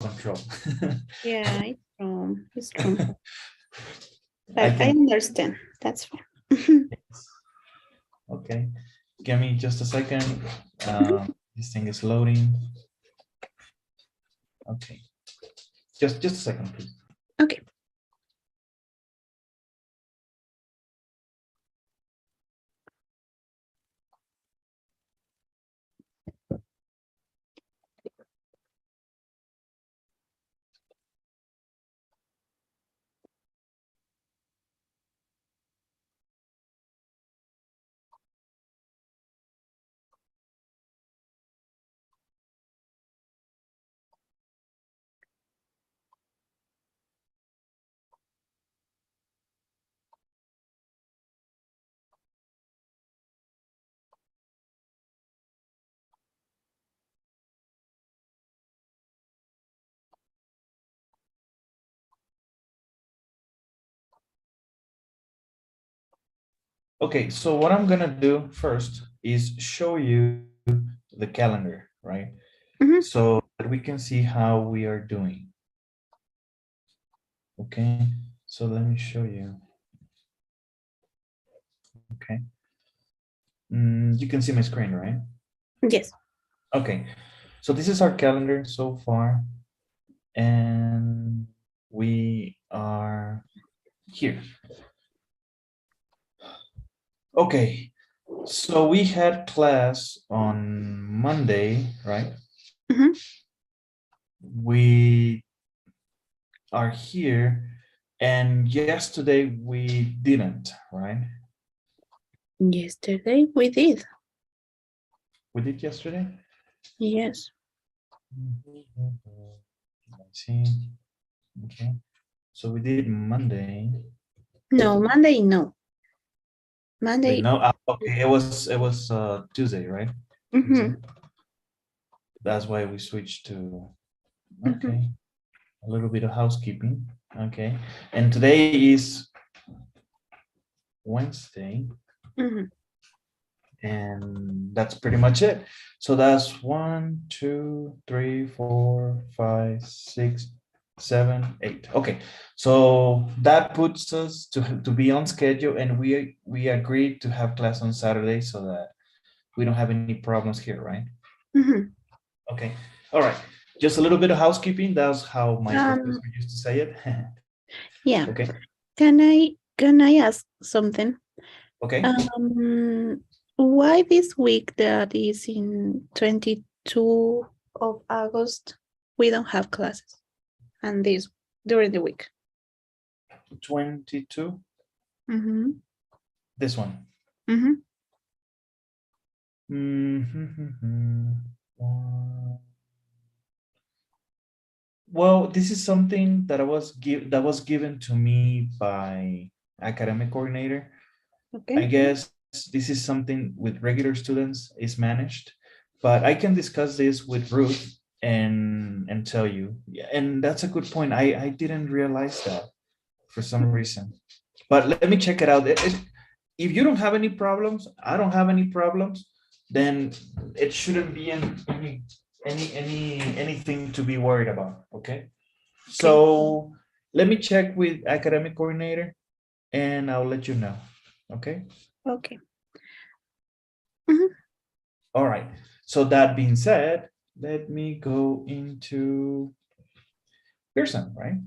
control. Yeah, it's true. It's true. I But I can. understand. That's fine. Okay, give me just a second. This thing is loading. Okay, just a second, please. Okay. Okay, so what I'm gonna do first is show you the calendar, right? Mhm. So that we can see how we are doing. Okay, so let me show you. Okay, you can see my screen, right? Yes. Okay, so this is our calendar so far, and we are here. Okay, so we had class on Monday, right? Mhm. We are here, and yesterday we didn't, right? Yesterday we did. We did yesterday? Yes. Let's see. Okay, so we did Monday. No, Monday, no. They Monday. know. Okay, it was Tuesday, right? Tuesday. Mhm. That's why we switched to. Mhm. Okay, a little bit of housekeeping. Okay, and today is Wednesday, Mhm. and that's pretty much it. So that's 1, 2, 3, 4, 5, 6, 7, 8. Okay, so that puts us to be on schedule, and we agreed to have class on Saturday so that we don't have any problems here, right? Mhm. Okay, all right. Just a little bit of housekeeping. That's how my Um. professor used to say it. Yeah. Okay, Can I ask something? okay. Um. Why this week that is in 22 of August we don't have classes, and this during the week? 22, Mhm. this one. Mhm. Well, this is something that that was given to me by academic coordinator. I Okay. guess this is something with regular students is managed, but I can discuss this with Ruth and tell you. Yeah, and that's a good point. I didn't realize that for some reason. But let me check it out. If you don't have any problems, I don't have any problems, then it shouldn't be anything to be worried about. Okay. Okay. So let me check with academic coordinator and I'll let you know. Okay. Okay. Mhm. All right. So that being said, let me go into Pearson, right?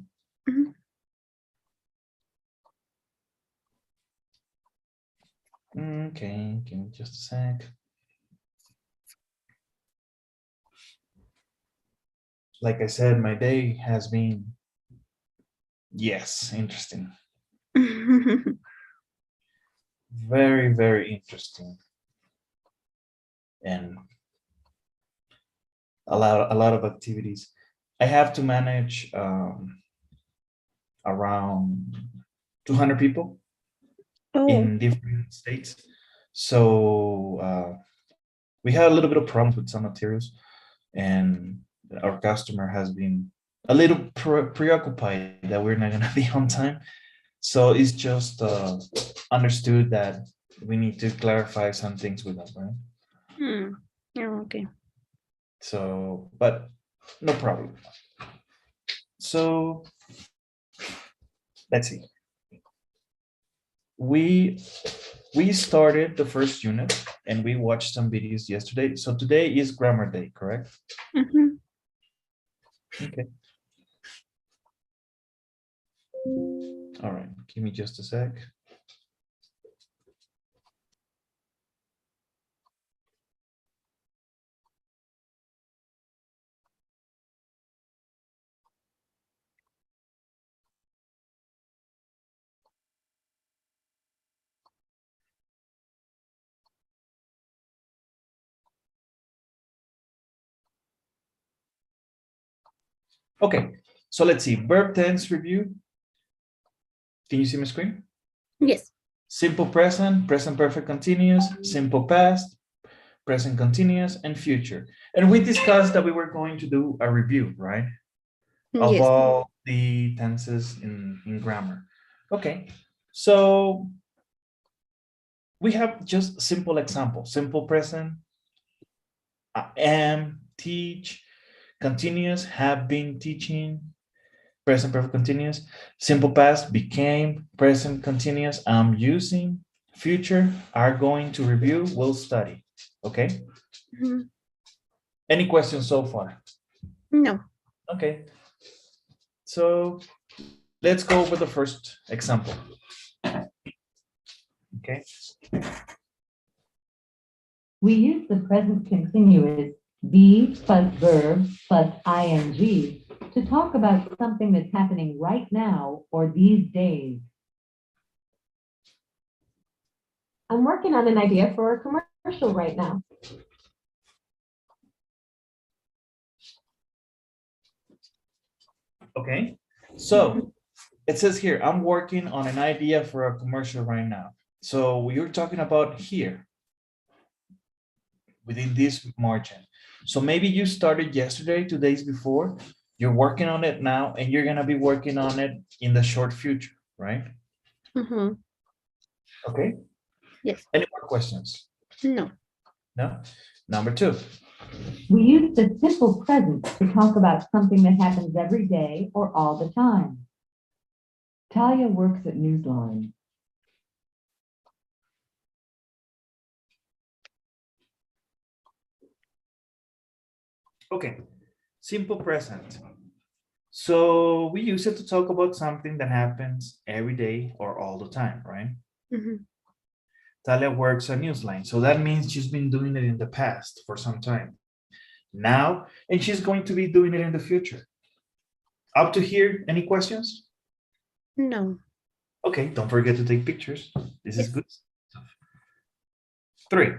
Mhm. Okay, give me just a sec. Like I said, my day has been, yes, interesting. Very, very interesting. And a lot of activities. I have to manage around 200 people Oh. in different states. So we had a little bit of problems with some materials, and our customer has been a little preoccupied that we're not going to be on time. So it's just understood that we need to clarify some things with them, right? Hmm. Oh, okay. So, but no problem. So let's see. We started the first unit and we watched some videos yesterday. So today is grammar day, correct? Mhm. Okay. All right, give me just a sec. Okay, so let's see, verb tense review. Can you see my screen? Yes. Simple present, present perfect continuous, simple past, present continuous, and future. And we discussed that we were going to do a review, right? Of Yes. all the tenses in grammar. Okay, so we have just simple examples, simple present, am, teach, continuous, have been teaching, present perfect continuous, simple past, became, present continuous, I'm using, future, are going to review, will study. Okay. Mhm. Any questions so far? No. Okay. So let's go over the first example. Okay. We use the present continuous be plus verb plus ing to talk about something that's happening right now or these days. I'm working on an idea for a commercial right now. Okay. So it says here, I'm working on an idea for a commercial right now. So we're talking about here within this margin. So maybe you started yesterday, 2 days before, you're working on it now, and you're gonna be working on it in the short future, right? Mhm. Okay. Yes. Any more questions? No. No? Number two. We use the simple present to talk about something that happens every day or all the time. Talia works at Newsline. Okay. Simple present. So we use it to talk about something that happens every day or all the time, right? Mhm. Talia works at Newsline. So that means she's been doing it in the past for some time now, and she's going to be doing it in the future. Up to here, any questions? No. Okay, don't forget to take pictures. This is Yes. good stuff. Three.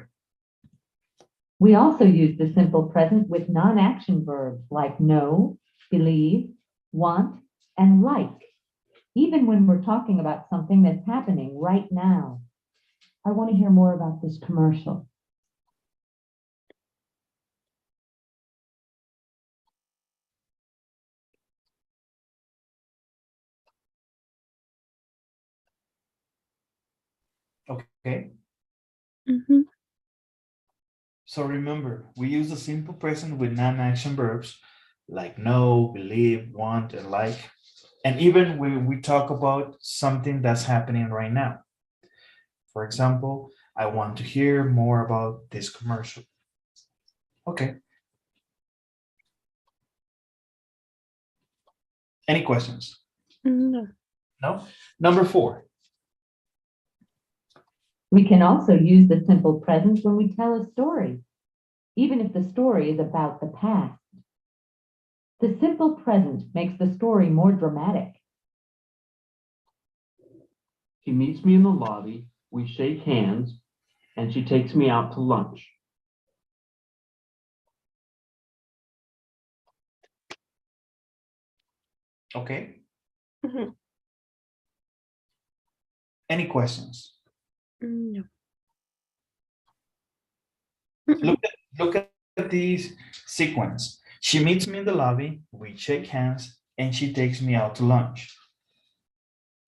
We also use the simple present with non-action verbs like know, believe, want, and like, even when we're talking about something that's happening right now. I want to hear more about this commercial. Okay. Mhm. So remember, we use the simple present with non-action verbs like know, believe, want, and like. And even when we talk about something that's happening right now. For example, I want to hear more about this commercial. Okay. Any questions? No. No? Number four. We can also use the simple present when we tell a story, even if the story is about the past. The simple present makes the story more dramatic. She meets me in the lobby, we shake hands, and she takes me out to lunch. Okay. Mhm. Any questions? No. Look at these sequence. She meets me in the lobby, we shake hands, and she takes me out to lunch.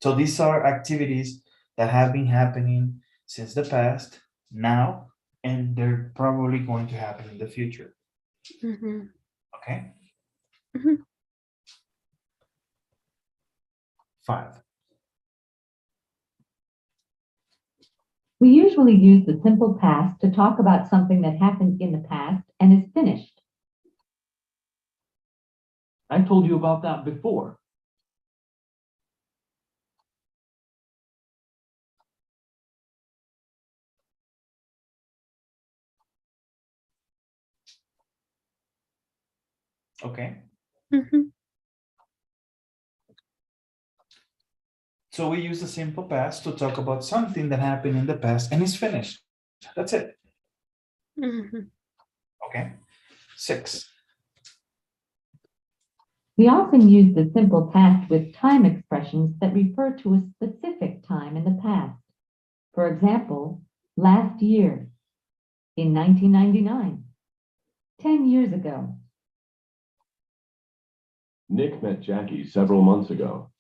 So these are activities that have been happening since the past, now, and they're probably going to happen in the future. Mhm. Okay. Mhm. 5. We usually use the simple past to talk about something that happened in the past and is finished. I told you about that before. Okay. Mhm. So we use the simple past to talk about something that happened in the past and is finished. That's it. Mhm. Okay. 6. We often use the simple past with time expressions that refer to a specific time in the past. For example, last year, in 1999, 10 years ago. Nick met Jackie several months ago.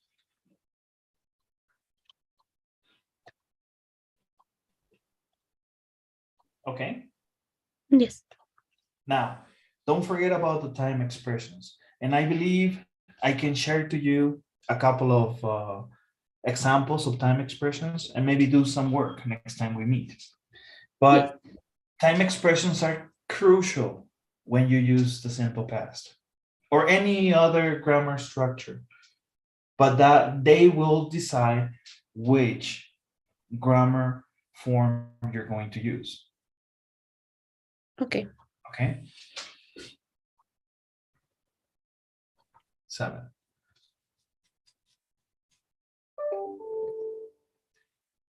Okay. Yes. Now, don't forget about the time expressions. And I believe I can share to you a couple of examples of time expressions and maybe do some work next time we meet. But time expressions are crucial when you use the simple past or any other grammar structure, but that they will decide which grammar form you're going to use. Okay. Okay. 7.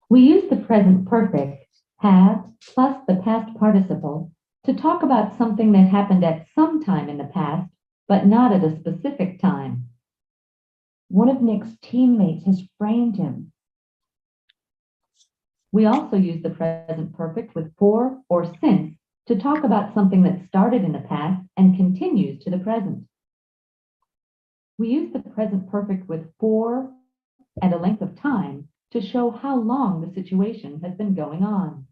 We use the present perfect, have, plus the past participle to talk about something that happened at some time in the past, but not at a specific time. One of Nick's teammates has framed him. We also use the present perfect with for or since to talk about something that started in the past and continues to the present. We use the present perfect with for and a length of time to show how long the situation has been going on.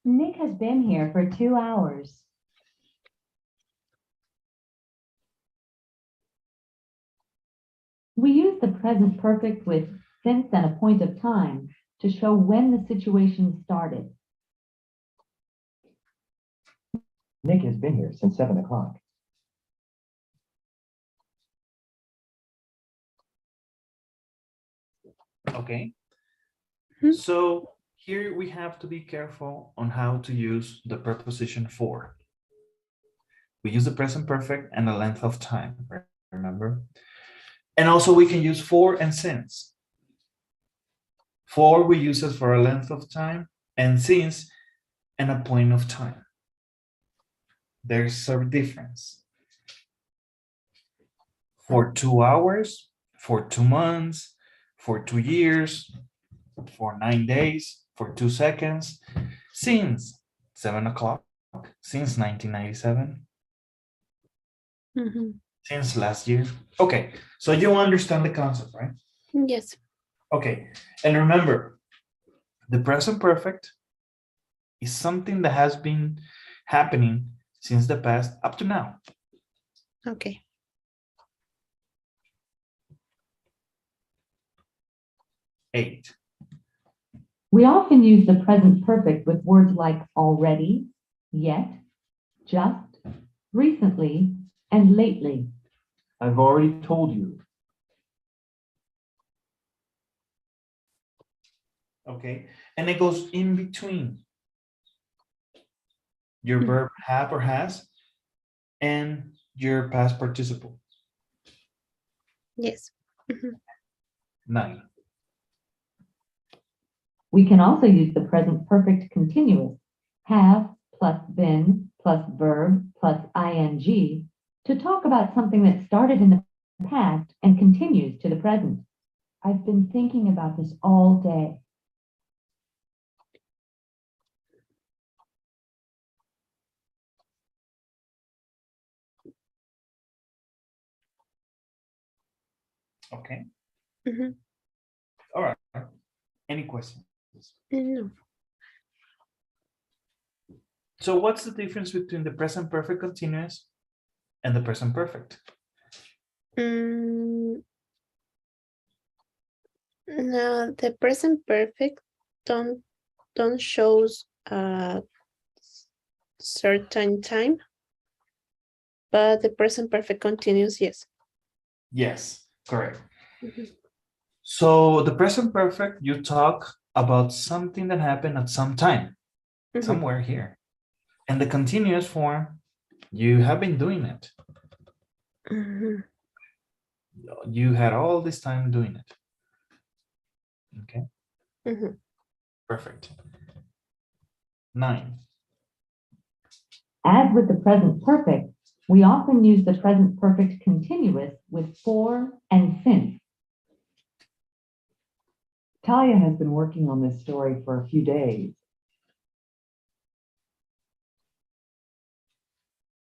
Nick has been here for 2 hours. We use the present perfect with since and a point of time to show when the situation started. Nick has been here since 7 o'clock. Okay. Mhm. So here we have to be careful on how to use the preposition for. We use the present perfect and the length of time, remember? And also we can use for and since. For we use it for a length of time and since and a point of time. There's a difference. For 2 hours, for 2 months, for 2 years, for 9 days, for 2 seconds, since 7 o'clock, since 1997, Mhm. since last year. Okay, so you understand the concept, right? Yes. Okay, and remember, the present perfect is something that has been happening since the past up to now. Okay. 8. We often use the present perfect with words like already, yet, just, recently, and lately. I've already told you. Okay, and it goes in between your Mhm. verb have or has and your past participle. Yes. Mhm. 9. We can also use the present perfect continuous, have plus been plus verb plus ing, to talk about something that started in the past and continues to the present. I've been thinking about this all day. Okay, Mhm. all right. Any questions? No. So what's the difference between the present perfect continuous and the present perfect? Mm, Now the present perfect don't shows a certain time, but the present perfect continuous, yes. Yes, correct. Mhm. So the present perfect, you talk about something that happened at some time, Mhm. somewhere here. And the continuous form, you have been doing it. Mhm. You had all this time doing it. Okay, Mhm. perfect. 9. As with the present perfect, we often use the present perfect continuous with for and since. Talia has been working on this story for a few days.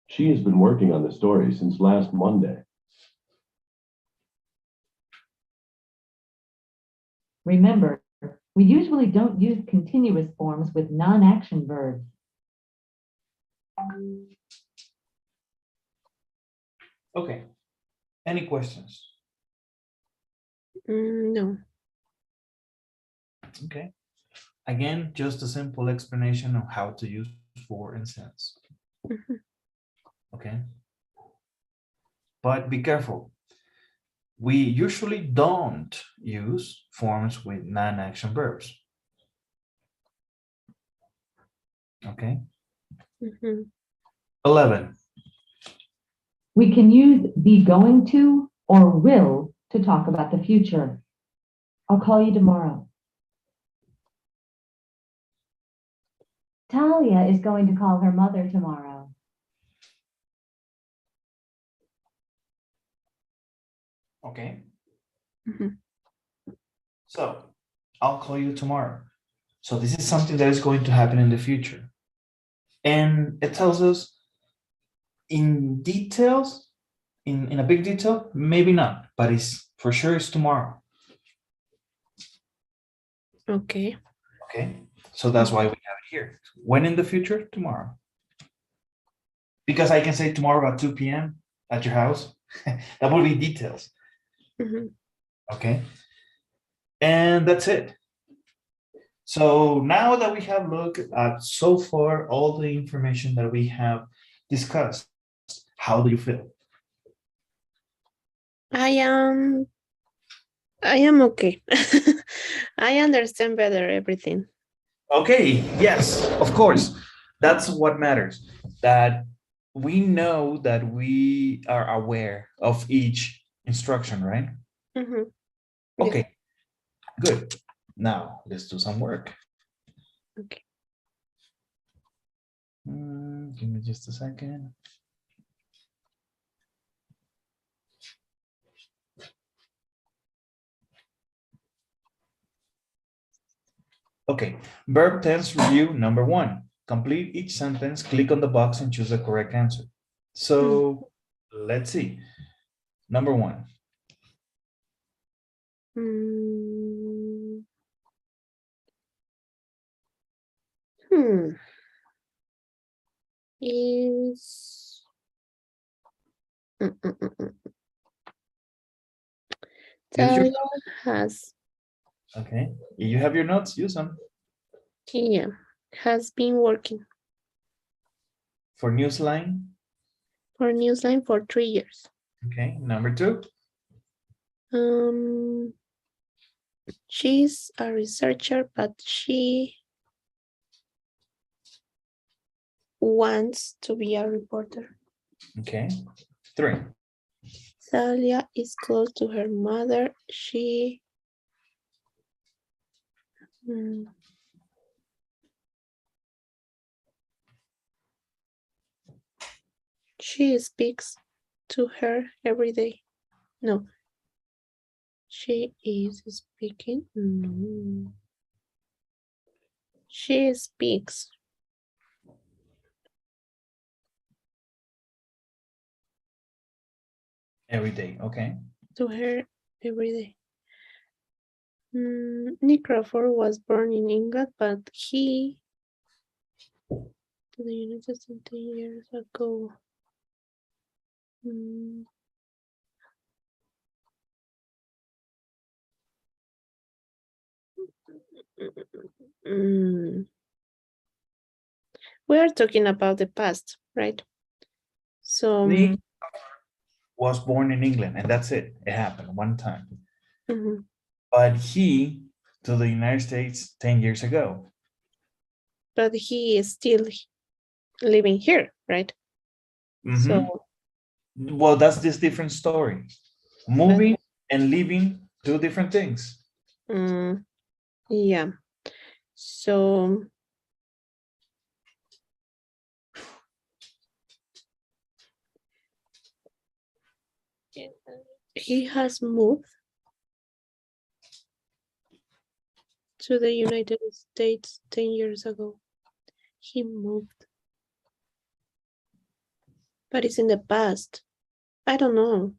She has been working on the story since last Monday. Remember, we usually don't use continuous forms with non-action verbs. Okay, any questions? No. Okay, again, just a simple explanation of how to use for and since. Mhm. Okay, but be careful. We usually don't use forms with non-action verbs. Okay, Mhm. 11. We can use be going to or will to talk about the future. I'll call you tomorrow. Talia is going to call her mother tomorrow. Okay, Mhm. so I'll call you tomorrow. So this is something that is going to happen in the future. And it tells us in details, in a big detail, maybe not, but it's for sure it's tomorrow. Okay. Okay, so that's why we have it here. When in the future? Tomorrow. Because I can say tomorrow at 2 p.m. at your house. That would be details. Mhm. Okay, and that's it. So now that we have looked at so far all the information that we have discussed, how do you feel? I am okay. I understand better everything. Okay, yes, of course. That's what matters. That we know that we are aware of each instruction, right? Mhm. Yes. Okay, good. Now let's do some work. Okay. Give me just a second. Okay, verb tense review number 1. Complete each sentence, click on the box and choose the correct answer. So let's see. Number 1. Mm, hmm. Is mm, mm, mm, mm. Use your, Talia has okay, you have your notes, use them. yeah has been working For Newsline, for Newsline for 3 years. okay, number 2. She's a researcher, but she wants to be a reporter. Okay, 3. Talia is close to her mother. Mm, she speaks to her every day. No, she is speaking. No, she speaks Every day, okay. to her every day. Nick Crawford was born in England, but he to the United States 10 years ago. Mm, Mm, we are talking about the past, right? So, Nick was born in England, and that's it. It happened one time. mhm, But he to the United States 10 years ago. but he is still living here, right? Mhm. So, Well, that's this different story. Moving and living, two different things. yeah. So, he has moved to the United States 10 years ago. He moved, but it's in the past. I don't know.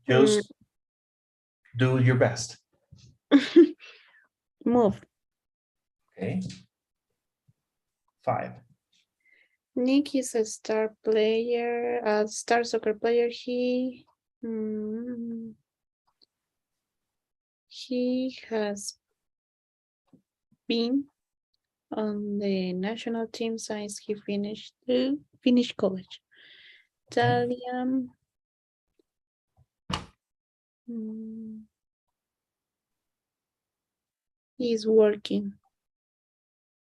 Just do your best. Move. Okay. 5. Nick is a star player, a star soccer player. He has been on the national team since he finished college. Talia is working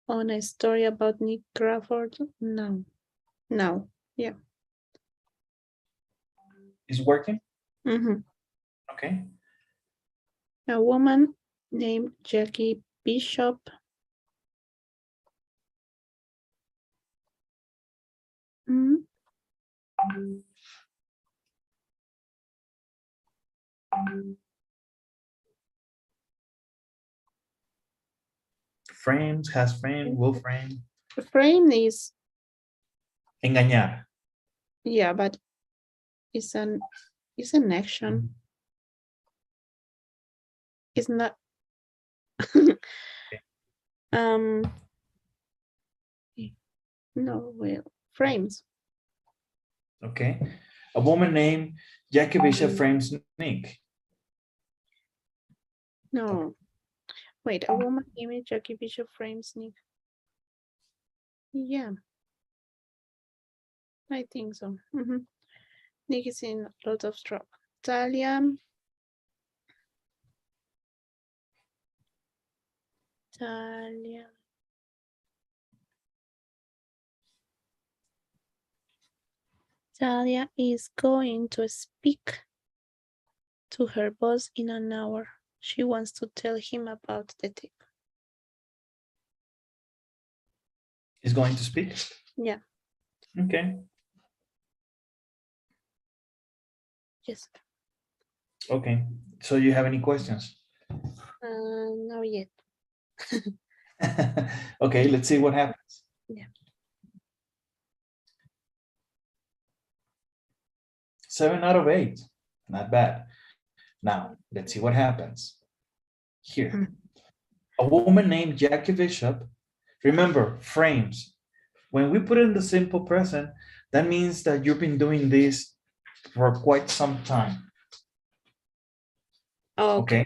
on a story about Nick Crawford now. Now, yeah. Is working? Mhm. Okay. A woman named Jackie Bishop Frames, has frame, will frame. frame is, Engañar. yeah, but it's an action. It's not no, well, frames. Okay. A woman named Jackie Bishop frames Nick. No, wait, a woman named Jackie Bishop frames Nick. Yeah, I think so. Nick is in a lot of trouble. Talia is going to speak to her boss in an hour. She wants to tell him about the tip. Is going to speak? Yeah. Okay. Yes. Okay. So you have any questions? Not yet. Okay, let's see what happens. Yeah. 7 out of 8. Not bad. Now, let's see what happens. Here. A woman named Jackie Bishop. Remember, frames. When we put in the simple present, that means that you've been doing this for quite some time. Okay.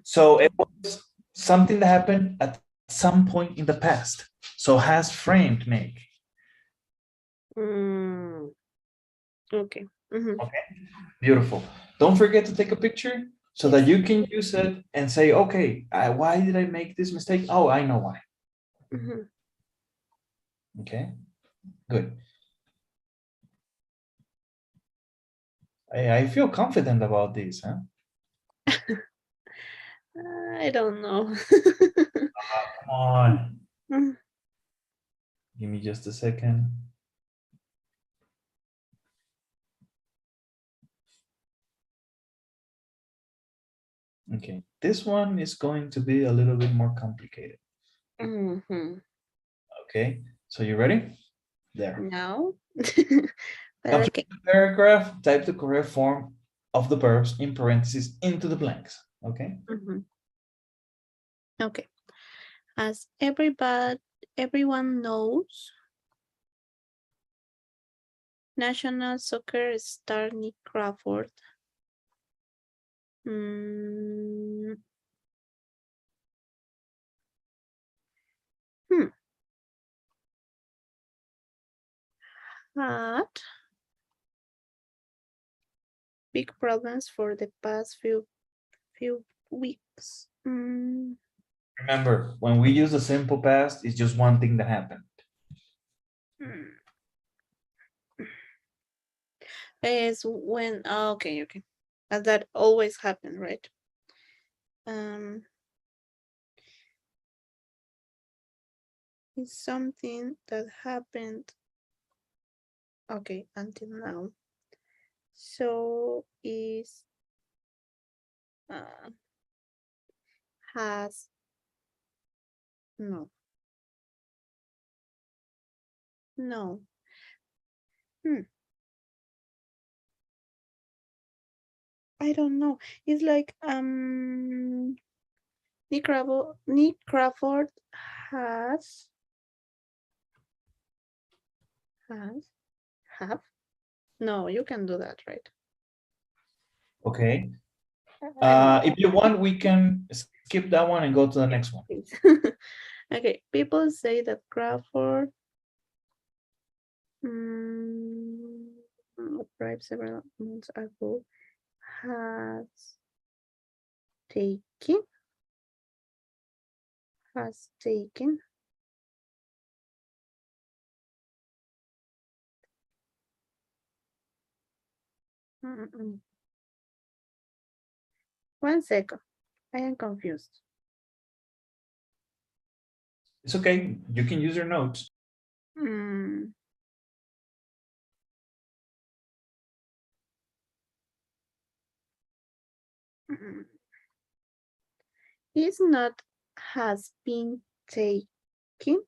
So it was something that happened at some point in the past. So has framed Nick. Okay. Okay, beautiful. Don't forget to take a picture so that you can use it and say, okay, why did I make this mistake? Oh, I know why. Okay, good. I feel confident about this, huh? I don't know. Come on. Give me just a second. Okay, this one is going to be a little bit more complicated. Okay, so you ready? There. No. After Okay. the paragraph, type the correct form of the verbs in parentheses into the blanks. Okay. Okay. As everyone knows, national soccer star Nick Crawford had big problems for the past few weeks. Remember, when we use the simple past, it's just one thing that happened. Is when okay. As that always happen, right? It's something that happened okay until now. So is has no I don't know. It's like Nick Crawford has have no, you can do that, right? Okay. I'm- If you want, we can skip that one and go to the next one. Please. Okay, people say that Crawford arrived several months ago has taken Mm-mm. 1 second. I am confused. It's okay. You can use your notes. Mm. Mm. Is not has been taken.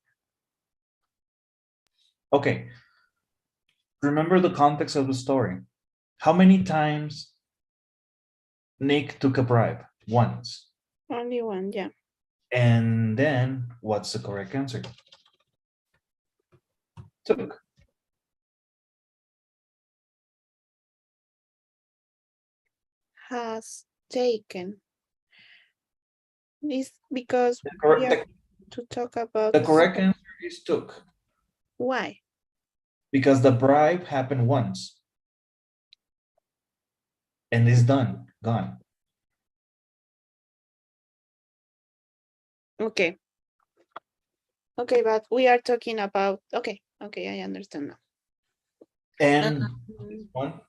Okay. Remember the context of the story. How many times Nick took a bribe? Once. Only one, yeah. And then what's the correct answer? Took. Has taken. Is because we Correct, are to talk about the correct answer is took. why. Because the bribe happened once. And is done, gone. Okay. Okay, but we are talking about okay, I understand now. And this one,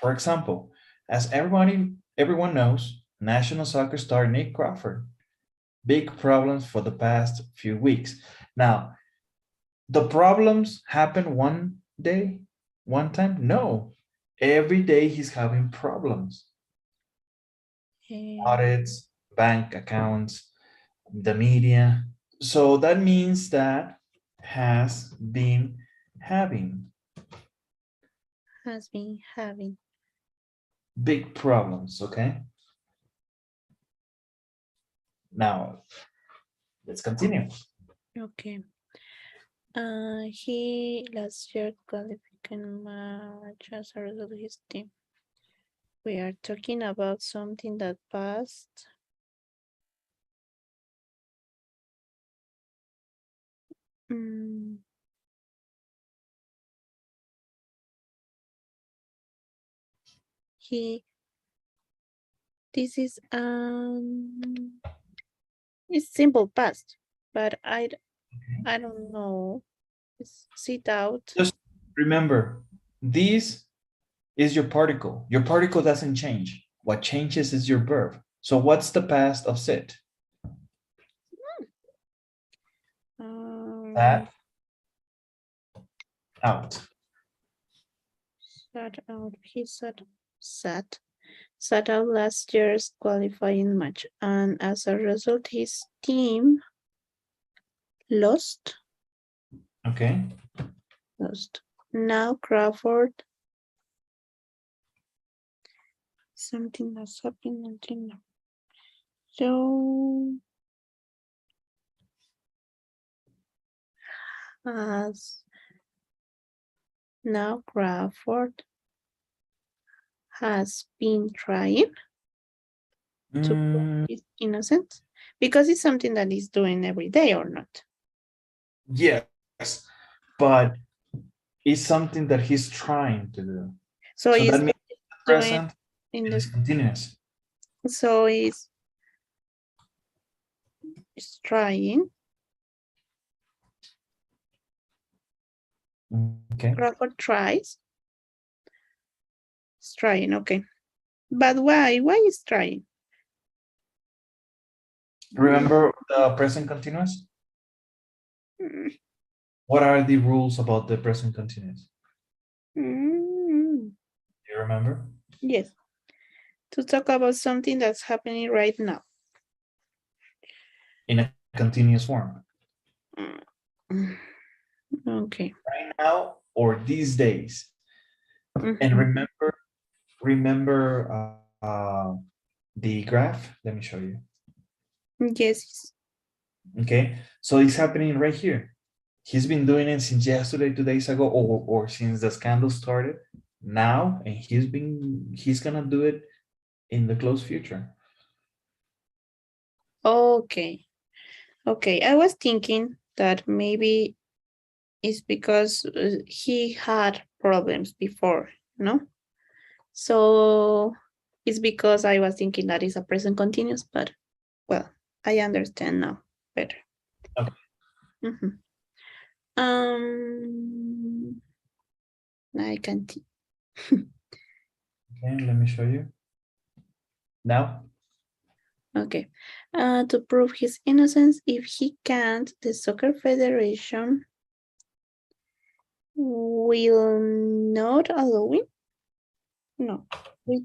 for example, as everyone knows, national soccer star Nick Crawford, big problems for the past few weeks. Now, the problems happen one day, one time? No, every day he's having problems. Audits, bank accounts, the media. So that means that has been having big problems, okay? Now, let's continue. Okay. He last year qualified match as a result of his team. We are talking about something that passed. This is it's simple past, but I don't know. It's sit out. Just remember, this is your particle. Your particle doesn't change. What changes is your verb. So what's the past of sit? Sat out. Sat out. He sat out last year's qualifying match, and as a result, his team lost. Okay. Lost. Now Crawford. Something that's happening until now. So as now Crawford has been trying to prove his innocence because it's something that he's doing every day or not. Yes, but is something that he's trying to do. So So he's that means doing present in is the, continuous. so he's trying. Okay. Crawford tries. It's trying, okay. But why? Why is trying? Remember the present continuous? Mm, What are the rules about the present continuous? mm, Do you remember? yes. To talk about something that's happening right now. In a continuous form. Mm, okay. Right now or these days. And Mhm. remember the graph. Let me show you. Yes. Okay, so it's happening right here. He's been doing it since yesterday, 2 days ago, or since the scandal started now, and he's gonna do it in the close future. Okay. Okay. I was thinking that maybe it's because he had problems before, no? So it's because I was thinking that is a present continuous, but well, I understand now better. Okay. Mhm. I can. Okay, let me show you. Now, Okay. To prove his innocence, if he can't, the Soccer Federation will not allow him. No, will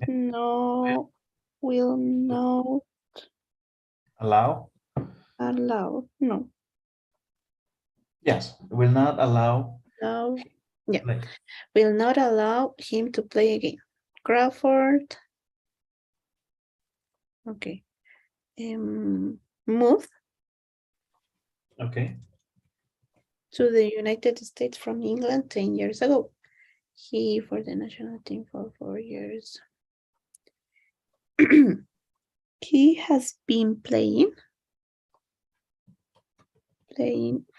not allow. allow. No, Yes, will not allow. no. Yeah, Like, will not allow him to play again. Crawford. Okay. Move okay, to the United States from England 10 years ago. He for the national team for 4 years. He has been playing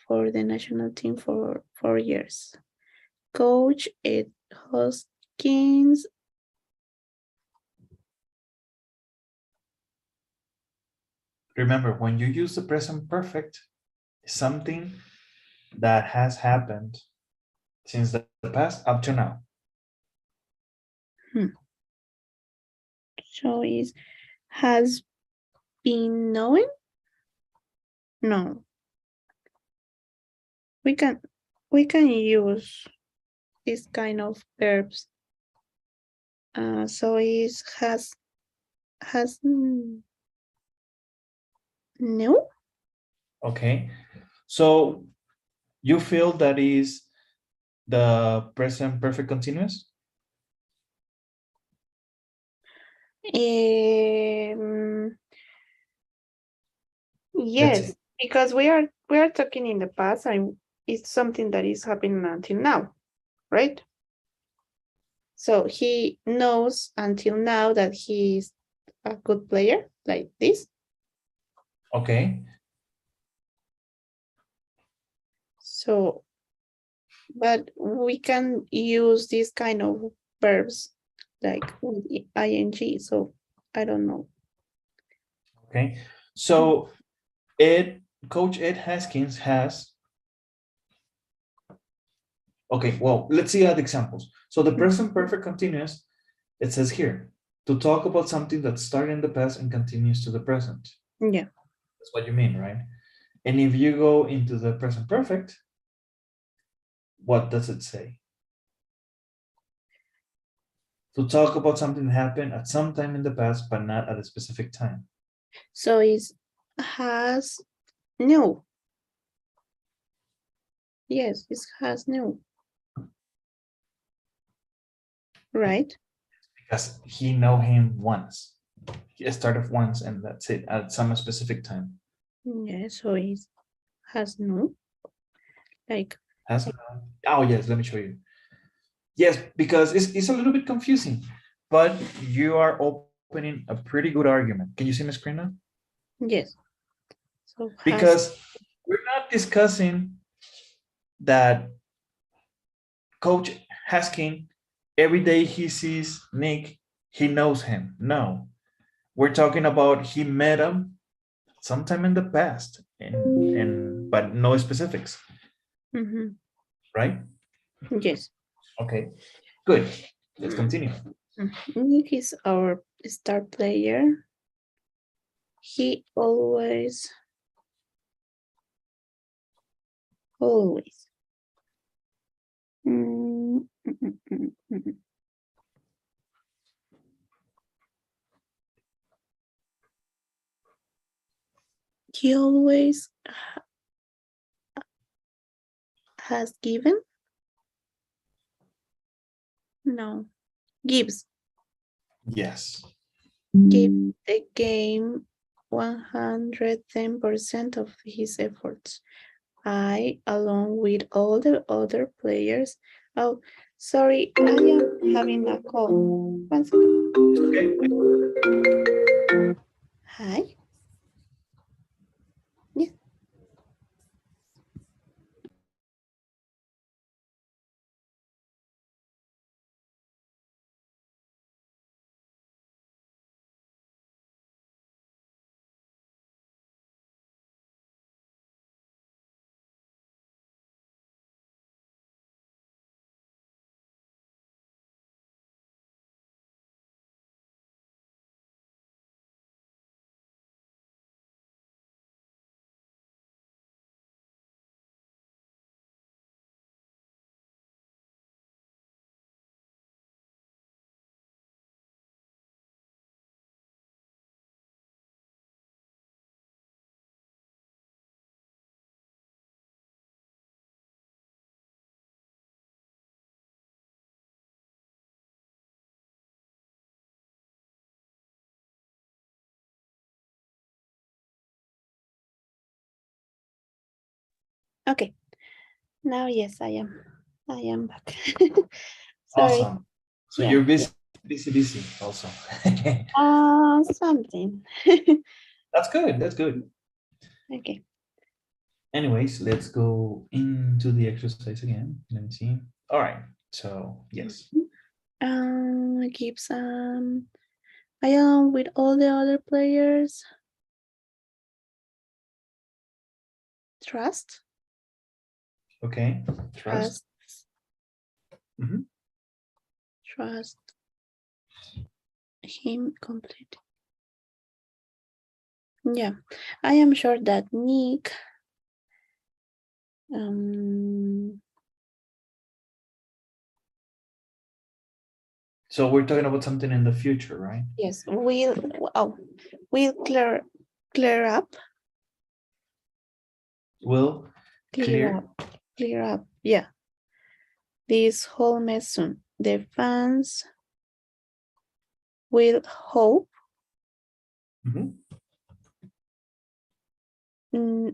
for the national team for 4 years. Coach Ed Hoskins. remember when you use the present perfect, something that has happened since the past up to now. So is has been knowing? No. We can use this kind of verbs. So is has no? Okay, so you feel that is the present perfect continuous? Let's Yes, see. because we are talking in the past and it's something that is happening until now, right? So he knows until now that he's a good player like this. Okay, So, but we can use this kind of verbs like with ing. So I don't know. okay. So Coach Ed Haskins has, okay, well, let's see at examples. So the present perfect continuous, it says here, to talk about something that started in the past and continues to the present. Yeah. That's what you mean, right? And if you go into the present perfect, what does it say? To talk about something that happened at some time in the past, but not at a specific time. So it has no. Yes, it has no. Right? Because he know him once. He started once and that's it at some specific time. Yeah, so it has no. Like, Has, oh yes, let me show you. Yes, because it's a little bit confusing, but you are opening a pretty good argument. Can you see my screen now? yes. So has Because we're not discussing that coach asking every day he sees Nick, he knows him. No, we're talking about he met him sometime in the past, and but no specifics, Mhm. right? Yes. Okay, good. Let's continue. Nick is our star player. He always. Mm, mm, mm, mm, mm. He always has given. No, gives. Yes. Give the game 110% of his efforts. I, along with all the other players. Oh, sorry, I am having a call. 1 second. Okay. Hi. Yes. Okay. Now, yes, I am. I am back. Sorry. Awesome. So Yeah. you're busy also. Something. That's good. That's good. Okay. Anyways, let's go into the exercise again. Let me see. All right. So yes. Gibson. I am with all the other players. Trust. Okay. Trust. Mhm. Trust him complete. Yeah, I am sure that Nick So we're talking about something in the future, right? yes, will clear up. Will clear. Clear up. Yeah. This whole mess soon. The fans will hope. Mhm.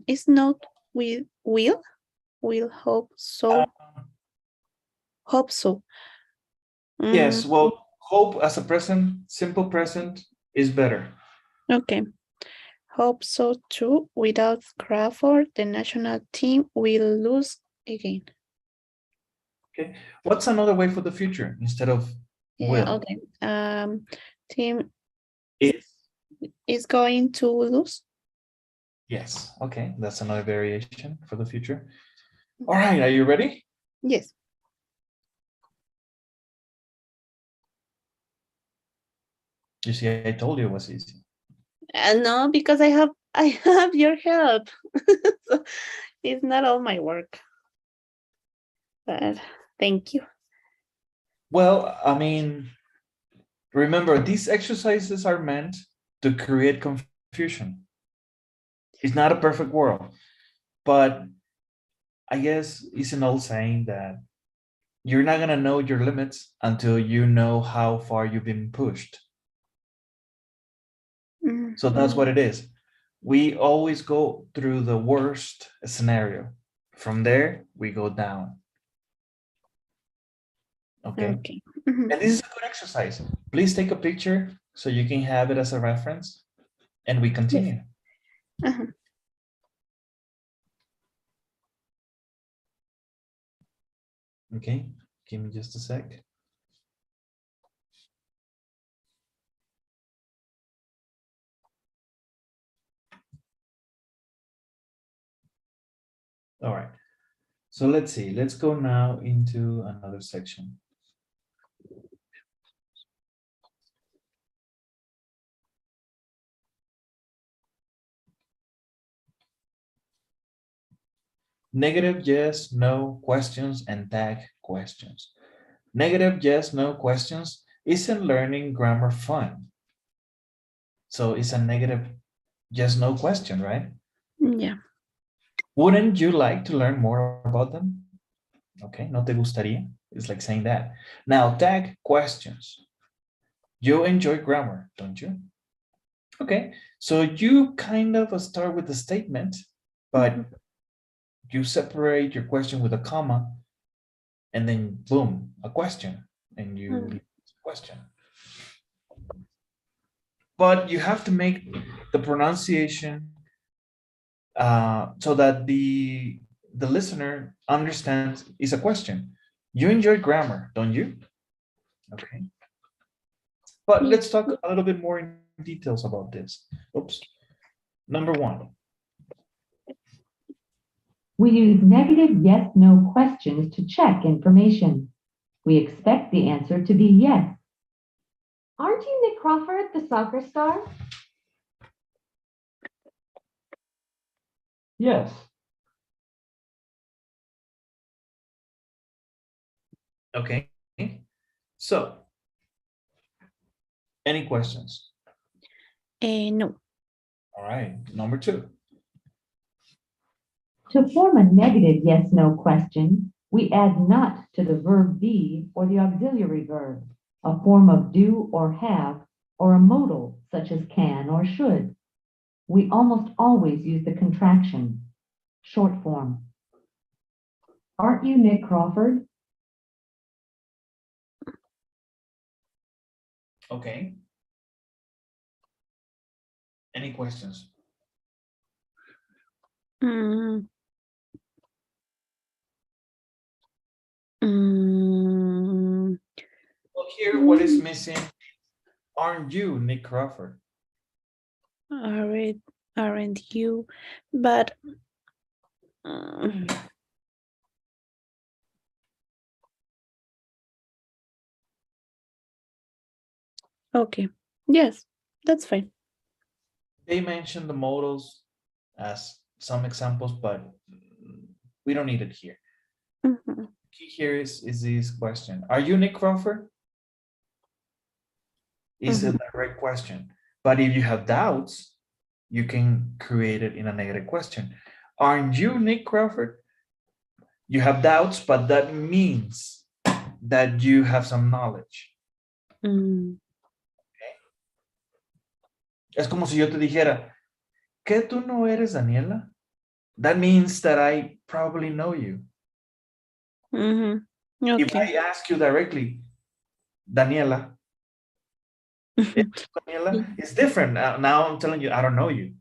It's not will hope so. Hope so. Yes. Well, hope as a present, simple present is better. Okay. Hope so too. Without Crawford, the national team will lose again. Okay. What's another way for the future instead of Yeah, will? okay. Team Is. is going to lose. Yes. Okay. That's another variation for the future. All right. Are you ready? Yes. You see, I told you it was easy. No, because I have your help. So it's not all my work. But thank you. Well, I mean, remember, these exercises are meant to create confusion. It's not a perfect world, but I guess it's an old saying that you're not going to know your limits until you know how far you've been pushed. So that's what it is. We always go through the worst scenario. From there, we go down. Okay. Okay. And this is a good exercise. Please take a picture so you can have it as a reference, and we continue. Okay. Give me just a sec. All right. So let's see. Let's go now into another section. Negative yes, no questions and tag questions. Negative yes, no questions. Isn't learning grammar fun? So it's a negative yes, no question, right? Yeah. Wouldn't you like to learn more about them? Okay, no te gustaría. It's like saying that. Now tag questions. You enjoy grammar, don't you? Okay, so you kind of start with the statement, but you separate your question with a comma, and then boom, a question, and you leave the question. But you have to make the pronunciation so that the listener understands it's a question. You enjoy grammar, don't you? Okay. But let's talk a little bit more in details about this. Oops. Number one. We use negative yes, no questions to check information. We expect the answer to be yes. Aren't you Nick Crawford, the soccer star? Yes. Okay. So, any questions? No. All right. Number two. To form a negative yes, no question, we add not to the verb be or the auxiliary verb, a form of do or have, or a modal such as can or should. We almost always use the contraction, short form. Aren't you Nick Crawford? Okay. Any questions? Mm. Mm. Well, here, what is missing? Aren't you Nick Crawford? Aren't you? But mm, okay. Yes, that's fine. They mentioned the modals as some examples, but we don't need it here. Mhm. Key here is this question. Are you Nick Crawford? Is a direct question. But if you have doubts, you can create it in a negative question. Aren't you Nick Crawford? You have doubts, but that means that you have some knowledge. Mm. Es como si yo te dijera, ¿qué tú no eres Daniela? That means that I probably know you. Mhm. If Okay. I ask you directly, Daniela, Daniela, it's different. Now I'm telling you, I don't know you.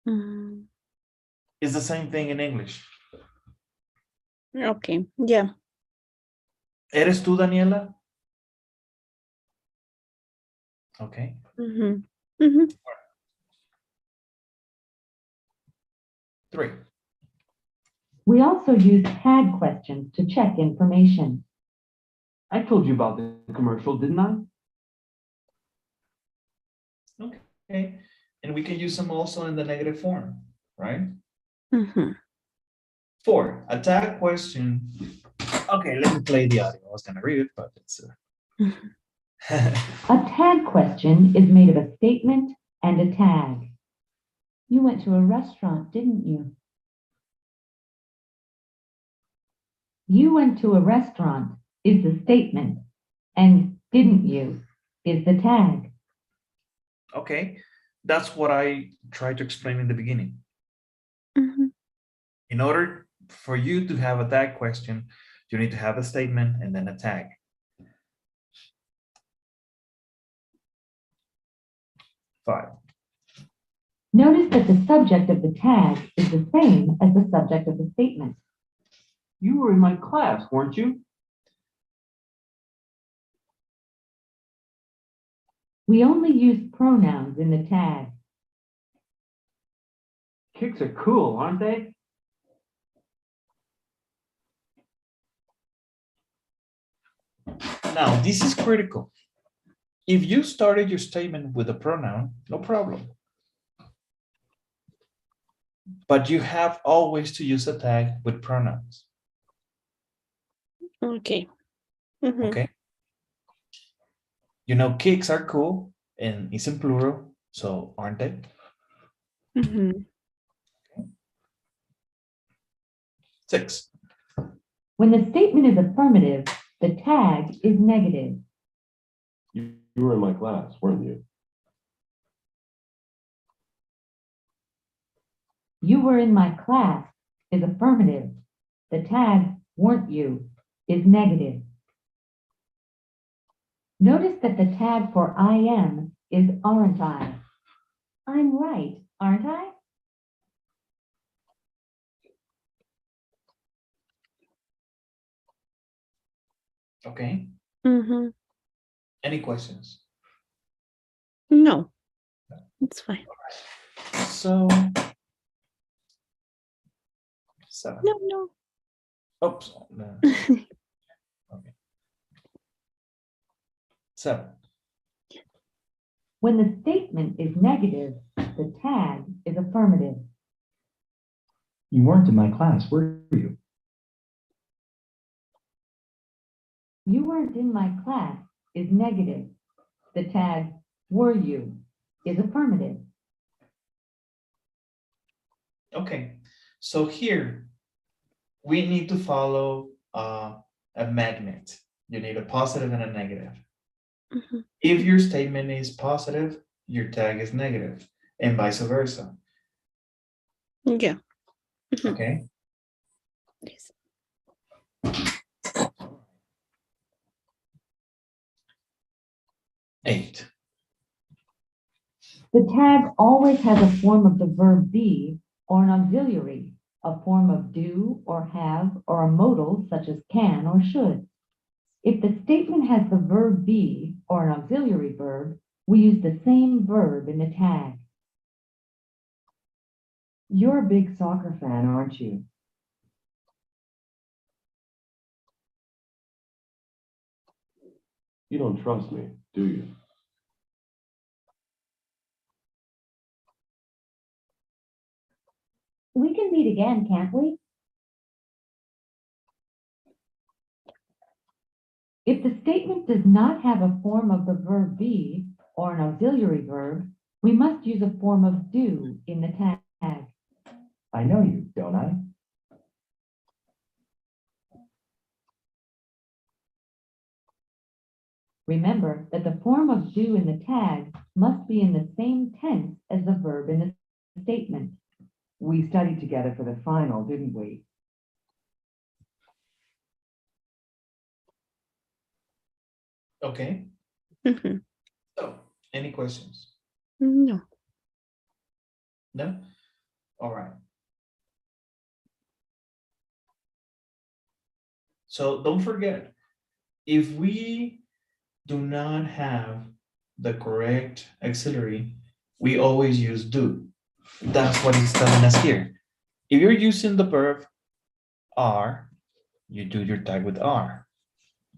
Mm. It's the same thing in English. Okay. Yeah. ¿Eres tú, Daniela? Okay. Mhm. Mhm. 3. We also use tag questions to check information. I told you about the commercial, didn't I? Okay. And we can use them also in the negative form, right? Mhm. 4, a tag question. Okay, let me play the audio. I was going to read it, but it's... Mhm. A tag question is made of a statement and a tag. You went to a restaurant, didn't you? You went to a restaurant is the statement, and didn't you is the tag. Okay, that's what I tried to explain in the beginning. Mhm. In order for you to have a tag question, you need to have a statement and then a tag. 5. Notice that the subject of the tag is the same as the subject of the statement. You were in my class, weren't you? We only use pronouns in the tag. Kicks are cool, aren't they? Now, this is critical. If you started your statement with a pronoun, no problem. But you have always to use a tag with pronouns. Okay. Mhm. Okay. You know, kicks are cool and it's in plural, so aren't they? Mhm. 6. When the statement is affirmative, the tag is negative. You were in my class, weren't you? You were in my class is affirmative. The tag, weren't you, is negative. Notice that the tag for I am is aren't I. I'm right, aren't I? Okay. Mhm. Any questions? No, it's fine. So 7. No, no. Oops. No. Okay. 7. When the statement is negative, the tag is affirmative. You weren't in my class, were you? You weren't in my class is negative. The tag, were you, is affirmative. Okay. So here we need to follow a magnet. You need a positive and a negative. Mhm. If your statement is positive, your tag is negative, and vice versa. Yeah. Mhm. Okay. Yes. 8. The tag always has a form of the verb be or an auxiliary, a form of do or have or a modal such as can or should. If the statement has the verb be or an auxiliary verb, we use the same verb in the tag. You're a big soccer fan, aren't you? You don't trust me, do you? We can meet again, can't we? If the statement does not have a form of the verb be or an auxiliary verb, we must use a form of do in the tag. I know you, don't I? Remember that the form of do in the tag must be in the same tense as the verb in the statement. We studied together for the final, didn't we? Okay. Mhm. So, any questions? No. No? All right. So don't forget, if we do not have the correct auxiliary, we always use do. That's what it's telling us here. If you're using the verb are, you do your tag with are.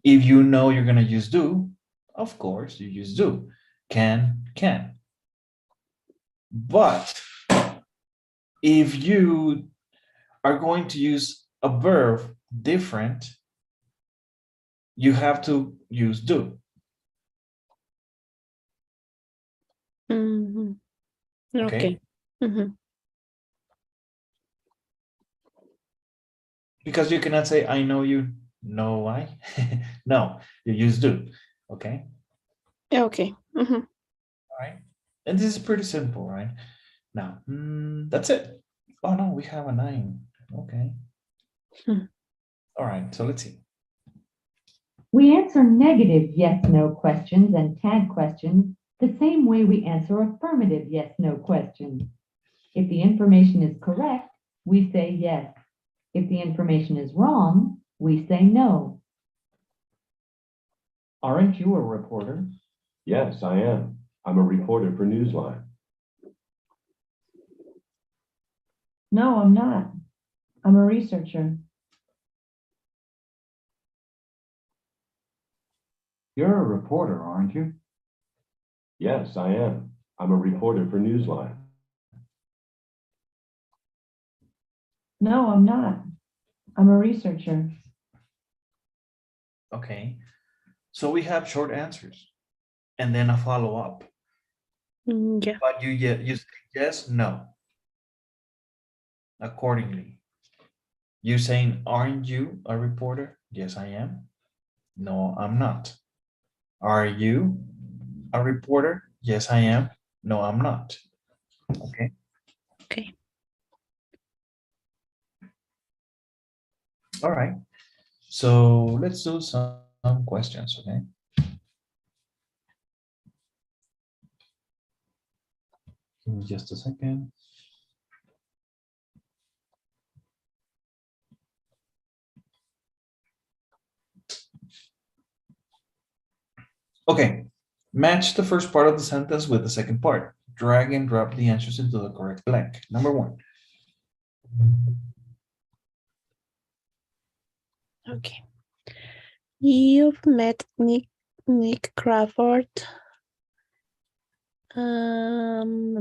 If you know you're going to use do, of course, you use do. Can. But if you are going to use a verb different, you have to use do. Mhm. Okay. Okay. Mhm. Because you cannot say, I know you, know I. No, you use do. Okay. Okay. Mhm. All right. And this is pretty simple, right? Now, that's it. Oh no, we have a 9. Okay. Hmm. All right. So let's see. We answer negative yes/no questions and tag questions the same way we answer affirmative yes/no questions. If the information is correct, we say yes. If the information is wrong, we say no. Aren't you a reporter? Yes, I am. I'm a reporter for Newsline. No, I'm not. I'm a researcher. You're a reporter, aren't you? Yes, I am. I'm a reporter for Newsline. No, I'm not. I'm a researcher. Okay. So we have short answers and then a follow-up. Yeah. But you say yes, no. Accordingly. You saying, aren't you a reporter? Yes, I am. No, I'm not. Are you a reporter? Yes, I am. No, I'm not. Okay. Okay. All right. So let's do some questions, okay? Give me just a second. Okay. Match the first part of the sentence with the second part. Drag and drop the answers into the correct blank. Number 1. Okay. You've met Nick Crawford. Haven't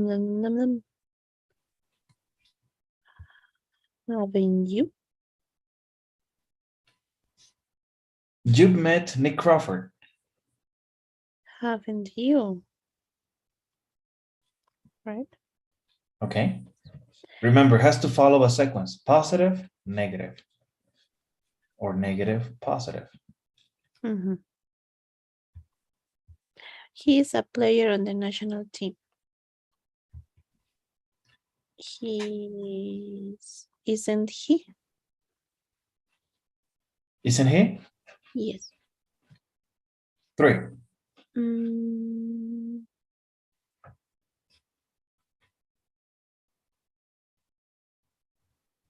you? You've met Nick Crawford. Haven't you? Right? Okay. Remember, it has to follow a sequence. Positive, negative. Or negative, positive. Mm-hmm. He is a player on the national team. Isn't he? Isn't he? Yes. 3.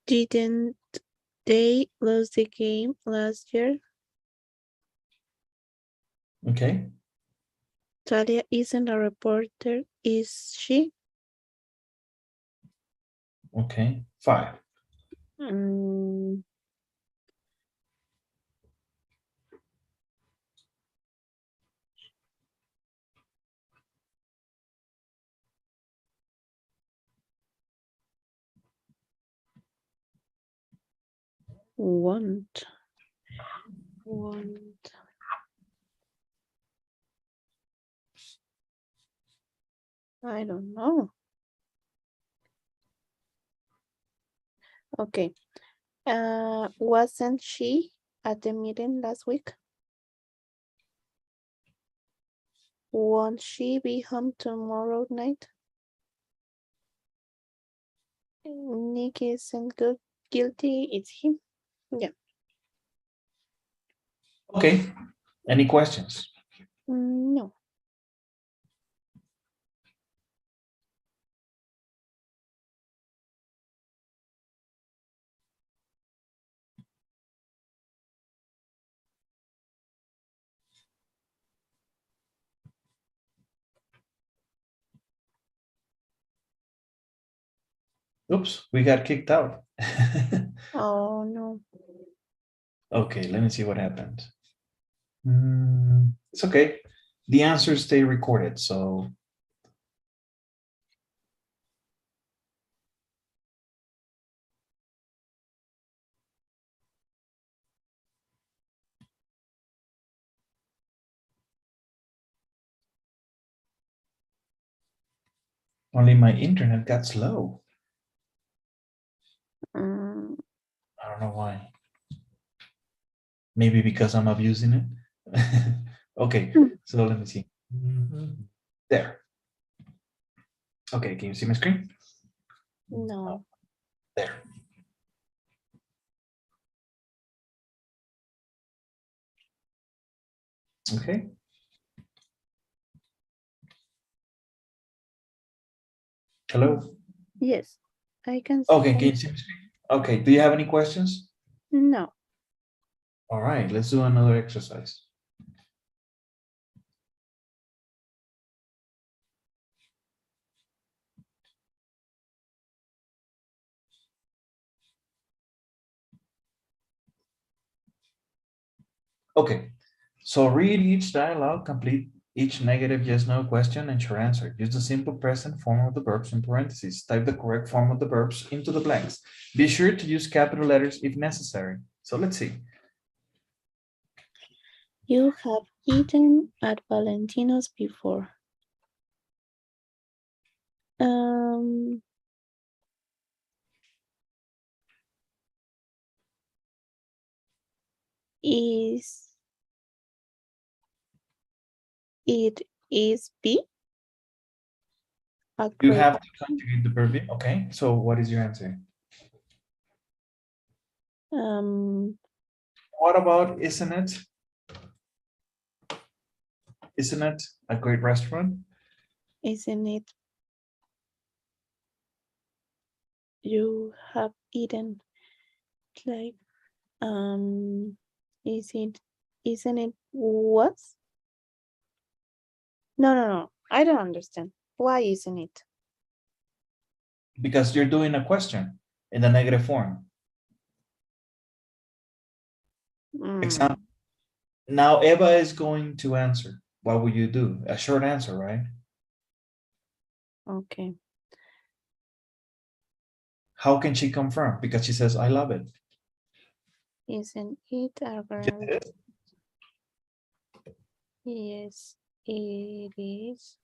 Didn't they lose the game last year? Okay. Talia isn't a reporter, is she? Okay. 5. Want. I don't know. Okay. Wasn't she at the meeting last week? Won't she be home tomorrow night? Nick isn't guilty, it's him. Yeah. Okay. Any questions? No. Oops, we got kicked out. Oh, no. Okay, let me see what happened. It's okay. The answers stay recorded, so only my internet got slow. Mm, I don't know why. Maybe because I'm abusing it. Okay, so let me see. There. Okay, can you see my screen? no. There. Okay. Hello. Yes, I can see. Okay, can you see my screen? Okay, do you have any questions? No. All right, let's do another exercise. Okay, so read each dialogue, complete each negative yes, no question and short answer. Use the simple present form of the verbs in parentheses. Type the correct form of the verbs into the blanks. Be sure to use capital letters if necessary. So let's see. You have eaten at Valentino's before. Um, is it is be a You great have to conjugate the verb. Okay, so what is your answer? um What about isn't it? Isn't it a great restaurant? isn't it you have eaten like is it isn't it was no I don't understand why isn't it Because you're doing a question in the negative form. Example. Now Eva is going to answer. What will you do? A short answer, right? okay How can she confirm? Because she says, I love it. isn't it a Yes, great it is. yes it is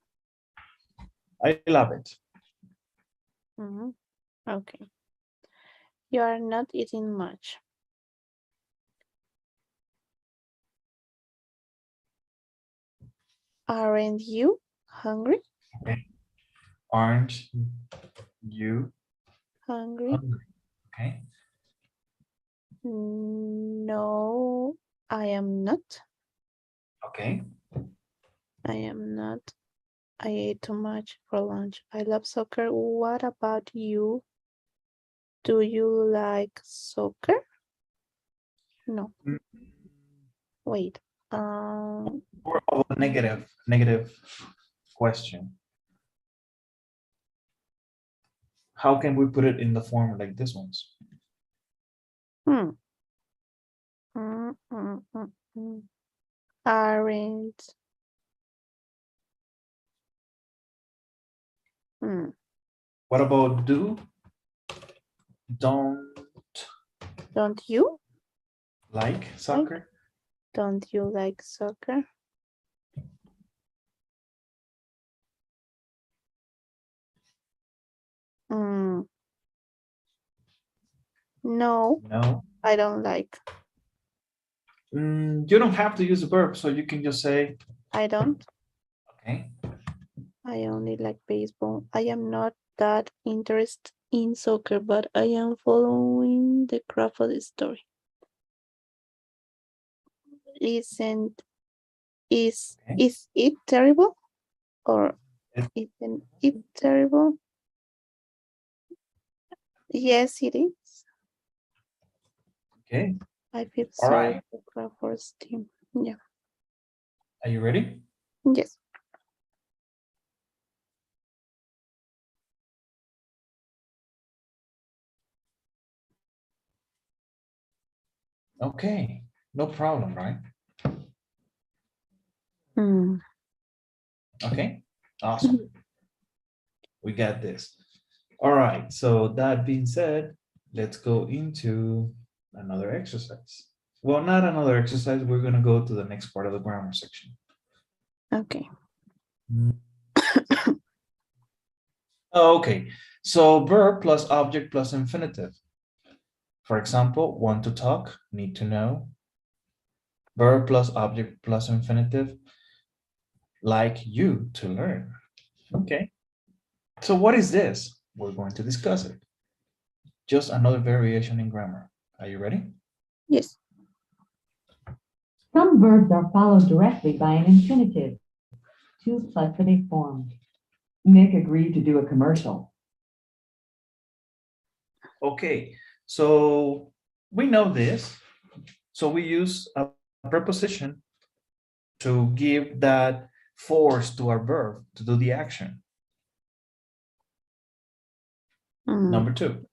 I love it. okay you are not eating much aren't you hungry Okay. Aren't you hungry hungry? Okay. no I am not Okay. I am not I ate too much for lunch. I love soccer. What about you? Do you like soccer? No, Mm, wait. Or a negative question. How can we put it in the form like this ones? Hmm. Mm. Aren't. Hmm. What about do? Don't Don't you? like soccer? Don't you like soccer? Hmm. No, No. I don't like. You don't have to use a verb, so you can just say, I don't. okay. I only like baseball. I am not that interested in soccer, but I am following the craft of the story. Isn't Okay. is it terrible or It- isn't it terrible? Yes, it is. Okay. I feel All sorry right. for Crawford's team. Yeah. Are you ready? Yes. Okay. No problem, right? Mm. Okay. Awesome. We got this. All right. So that being said, let's go into another exercise. Well, not another exercise. We're going to go to the next part of the grammar section. Okay. Oh, okay. So verb plus object plus infinitive. For example, want to talk, need to know. Verb plus object plus infinitive, like you to learn. Okay. So what is this? We're going to discuss it. Just another variation in grammar. Are you ready? Yes. Some verbs are followed directly by an infinitive, to plus form. Nick agreed to do a commercial. Okay. So we know this. So we use a preposition to give that force to our verb to do the action. Number 2.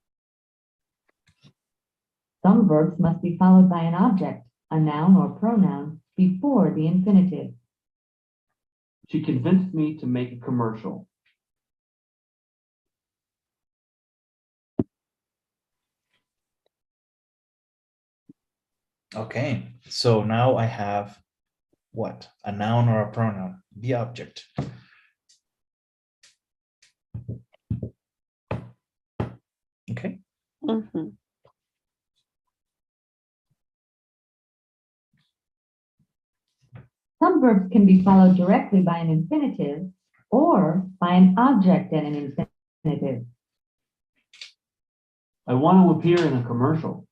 Some verbs must be followed by an object, a noun or pronoun, before the infinitive. She convinced me to make a commercial. Okay, so now I have what? A noun or a pronoun, the object. Okay. Mhm. Some verbs can be followed directly by an infinitive or by an object and an infinitive. I want to appear in a commercial.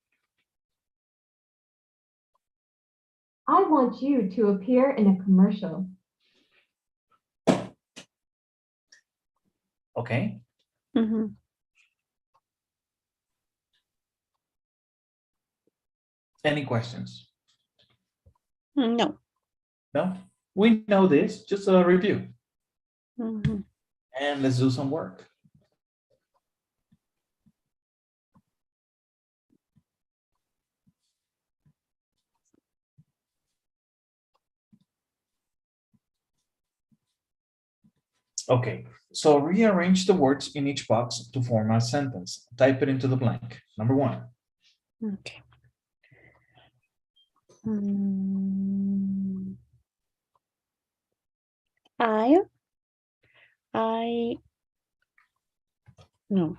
I want you to appear in a commercial. Okay. Mhm. Any questions? No. No? We know this, just a review. Mhm. And let's do some work. Okay, so rearrange the words in each box to form a sentence. Type it into the blank. Number 1. Okay. Mm. I no.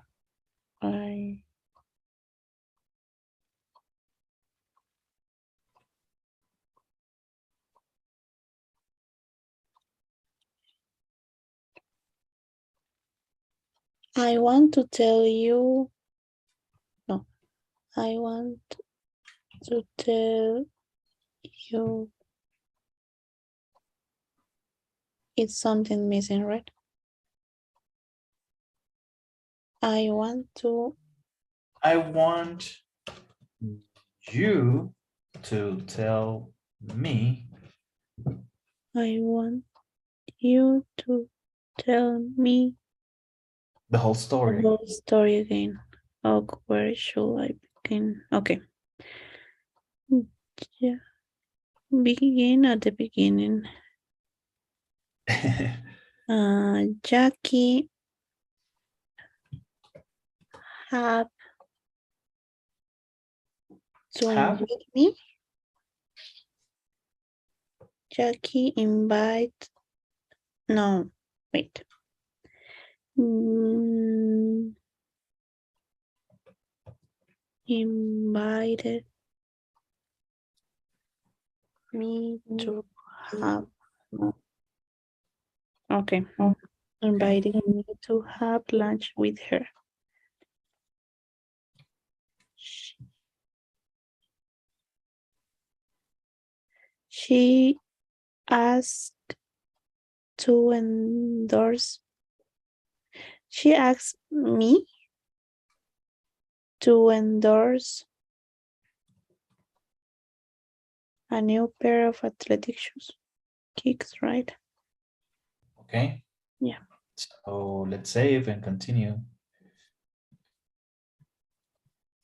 I want to tell you. No. I want to tell you. It's something missing, right? I want you to tell me. I want you to tell me The whole the story. whole story again. Oh, where should I begin? Okay. Yeah. Begin at the beginning. Jackie have to Have? invite me. Jackie invite. No, wait. Invited me to have. Okay. Invited me to have lunch with her. She asked to endorse. She asked me to endorse a new pair of athletic shoes. Kicks, right? Okay. Yeah. So let's save and continue.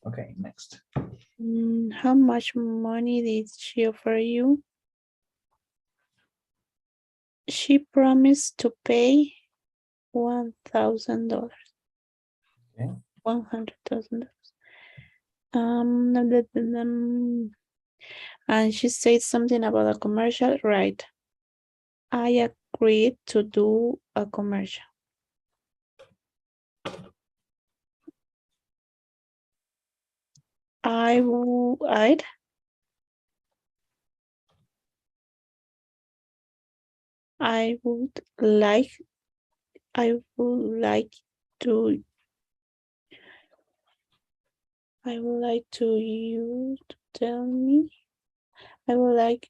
Okay, next. How much money did she offer you? She promised to pay $1,000. Okay. $100,000. And she said something about a commercial, right? I agreed to do a commercial. I would like to you to tell me. I would like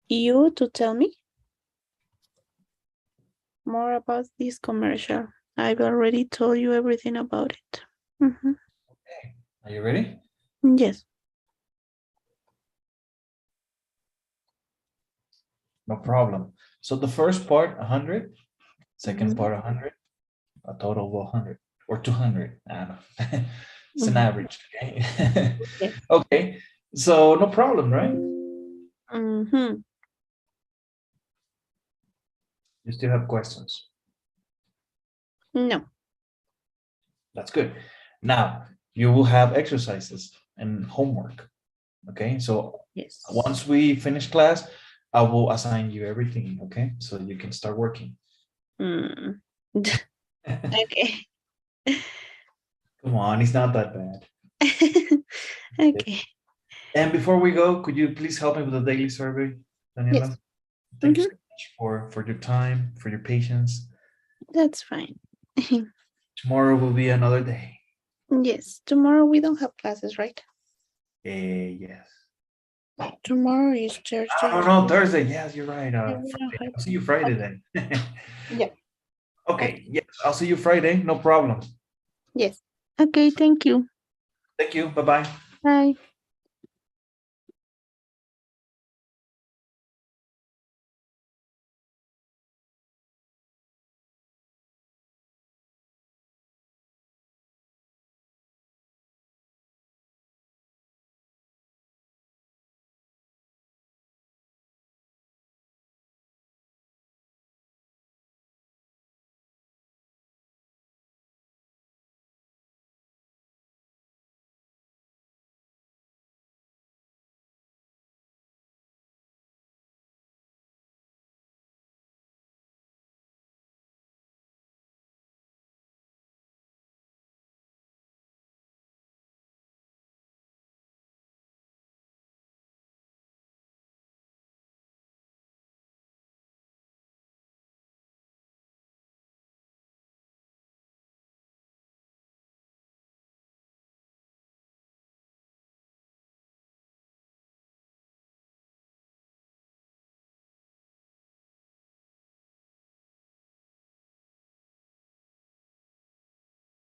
you to tell me more about this commercial. I've already told you everything about it. Okay. Are you ready? Yes. No problem. So the first part, 100. Second part, 100. A total of 100 or 200. I don't know. It's an Mhm. average. Okay. Yes. Okay. So no problem, right? Mhm. You still have questions. No. That's good. Now you will have exercises and homework. Okay. So Yes. once we finish class, I will assign you everything. Okay. So you can start working. Mm. Okay. Come on, it's not that bad. Okay. And before we go, could you please help me with the daily survey, Daniela? Yes. Thank you so much for your time, for your patience. That's fine. Tomorrow will be another day. Yes. Tomorrow we don't have classes, right? Yes. Tomorrow is Thursday. Oh, no, Thursday. Yes, you're right. Yeah, we don't Friday. have. I'll see you Friday then. Yeah. Okay. Yes, I'll see you Friday. No problem. Yes. Okay. Thank you. Thank you. Bye-bye. Bye.